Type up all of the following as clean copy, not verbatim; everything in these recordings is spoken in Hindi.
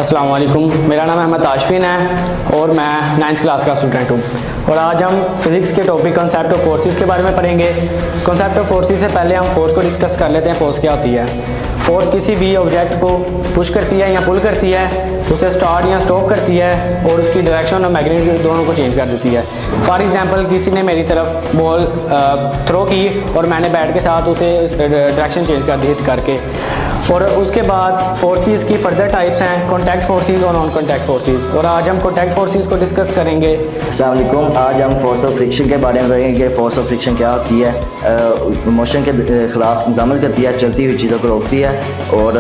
अस्सलाम वालेकुम, मेरा नाम अहमद ताशफीन है और मैं 9th क्लास का स्टूडेंट हूँ। और आज हम फिज़िक्स के टॉपिक कॉन्सेप्ट ऑफ फोर्सेस के बारे में पढ़ेंगे। कॉन्सेप्ट ऑफ फोर्सेस से पहले हम फोर्स को डिस्कस कर लेते हैं। फोर्स क्या होती है? फोर्स किसी भी ऑब्जेक्ट को पुश करती है या पुल करती है, उसे स्टार्ट या स्टॉप करती है और उसकी डायरेक्शन और मैग्नीट्यूड दोनों को चेंज कर देती है। फॉर एग्जांपल, किसी ने मेरी तरफ बॉल थ्रो की और मैंने बैट के साथ उसे डायरेक्शन चेंज कर दी हिट करके। और उसके बाद फोर्सेस की फर्दर टाइप्स हैं, कॉन्टैक्ट फोर्सेस और नॉन कॉन्टैक्ट फोर्सेस। और आज हम कॉन्टैक्ट फोर्सेस को डिस्कस करेंगे। अस्सलाम वालेकुम, आज हम फोर्स ऑफ फ्रिक्शन के बारे में पढ़ेंगे। फोर्स ऑफ फ्रिक्शन क्या होती है? मोशन के खिलाफ मुजामत करती है, चलती हुई चीज़ों को रोकती है और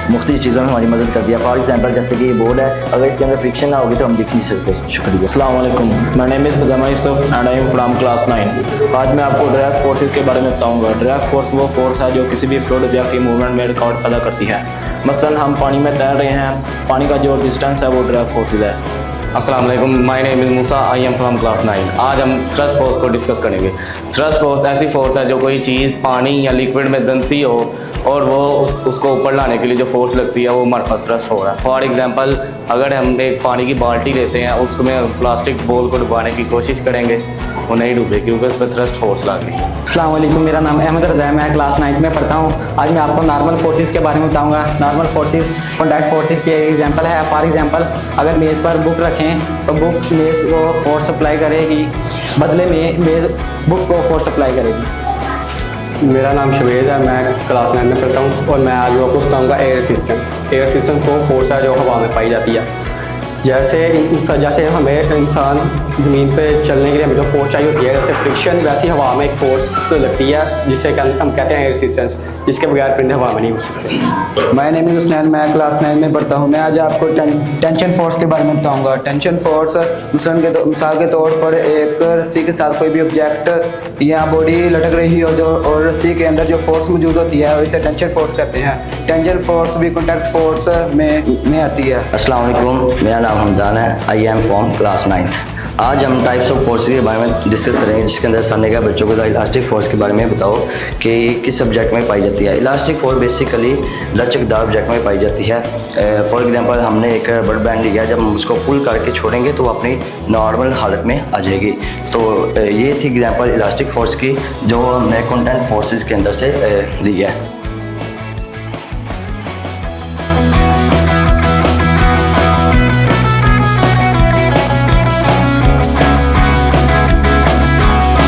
मुख्तलिफ चीज़ों में हमारी मदद करती है। फॉर एग्जांपल, जैसे कि ये बॉल है, अगर इसके अंदर फ्रिक्शन ना होगी तो हम दिख नहीं सकते। शुक्रिया। अस्सलाम वालेकुम, my name is Muzammil Yusuf and I am from class 9। आज मैं आपको डायरेक्ट फोर्सेस के बारे में बताऊंगा। डायरेक्ट फोर्स वो फोर्स है जो किसी भी फ्लूइड ऑब्जेक्ट की मूवमेंट में रुकावट पैदा करती है। मसलन हम पानी में तैर रहे हैं, पानी का जो डिस्टेंस है वो डायरेक्ट फोर्सेस है। अस्सलाम वालेकुम, my name is Musa, I am from class 9। आज हम थ्रस्ट फोर्स को डिस्कस करेंगे। थ्रस्ट फोर्स ऐसी फोर्स है जो कोई चीज़ पानी या लिक्विड में धंसी हो और वो उसको ऊपर लाने के लिए जो फोर्स लगती है वो हमारे पास थ्रस्ट फोर्स है। फॉर एग्जांपल, अगर हम एक पानी की बाल्टी लेते हैं, उसमें प्लास्टिक बॉल को डुबाने की कोशिश करेंगे, वो नहीं डूबे क्योंकि उस पर थ्रस्ट फोर्स लग रही है। अस्सलाम वालेकुम, मेरा नाम अहमद रज़ा है, मैं क्लास 9th में पढ़ता हूँ। आज मैं आपको नॉर्मल फोर्सेस के बारे में बताऊँगा। नॉर्मल फोर्सेस कॉन्टैक्ट फोर्सेस के एग्जांपल है। फॉर एग्जांपल, अगर मेज़ पर बुक रखें तो बुक मेज़ को फोर्स सप्लाई करेगी, बदले में मेज़ बुक को फोर्स सप्लाई करेगी। मेरा नाम शवेद है, मैं क्लास 9 में पढ़ता हूँ और मैं आज आपको बताऊँगा एयर रेजिस्टेंस। एयर रेजिस्टेंस वो फोर्स है जो हवा में पाई जाती है। जैसे हमें इंसान ज़मीन पे चलने के लिए हमें जो फोर्स चाहिए होती है, जैसे फ्रिक्शन, वैसी हवा में एक फोर्स लगती है जिसे हम कहते हैं एयर रेजिस्टेंस, जिसके बगैर परिंदे हवा में नहीं उड़ सकते। माय नेम इज़ हुसनैन, मैं क्लास 9 में पढ़ता हूँ। मैं आज आपको टेंशन फोर्स के बारे में बताऊँगा। टेंशन फोर्स मिसाल के तौर पर एक रस्सी के साथ कोई भी ऑब्जेक्ट या बॉडी लटक रही हो जो और रस्सी के अंदर जो फोर्स मौजूद होती है इसे टेंशन फोर्स कहते हैं। टेंशन फोर्स भी कॉन्टैक्ट फोर्स में आती है। अस्सलाम वालेकुम, मेरा नाम हमजान है, I am from class 9th। आज हम टाइप्स ऑफ फोर्स के बारे में डिस्कस करेंगे, जिसके अंदर सर ने कहा बच्चों को इलास्टिक फोर्स के बारे में बताओ कि किस सब्जेक्ट में पाई जाती है। इलास्टिक फोर्स बेसिकली लचकदार ऑब्जेक्ट में पाई जाती है। फॉर एग्जांपल, हमने एक रबर बैंड लिया, जब हम उसको पुल करके छोड़ेंगे तो वो अपनी नॉर्मल हालत में आ जाएगी। तो ये थी एग्जांपल इलास्टिक फोर्स की, जो हमने कॉन्टैक्ट फोर्सेस के अंदर से ली है।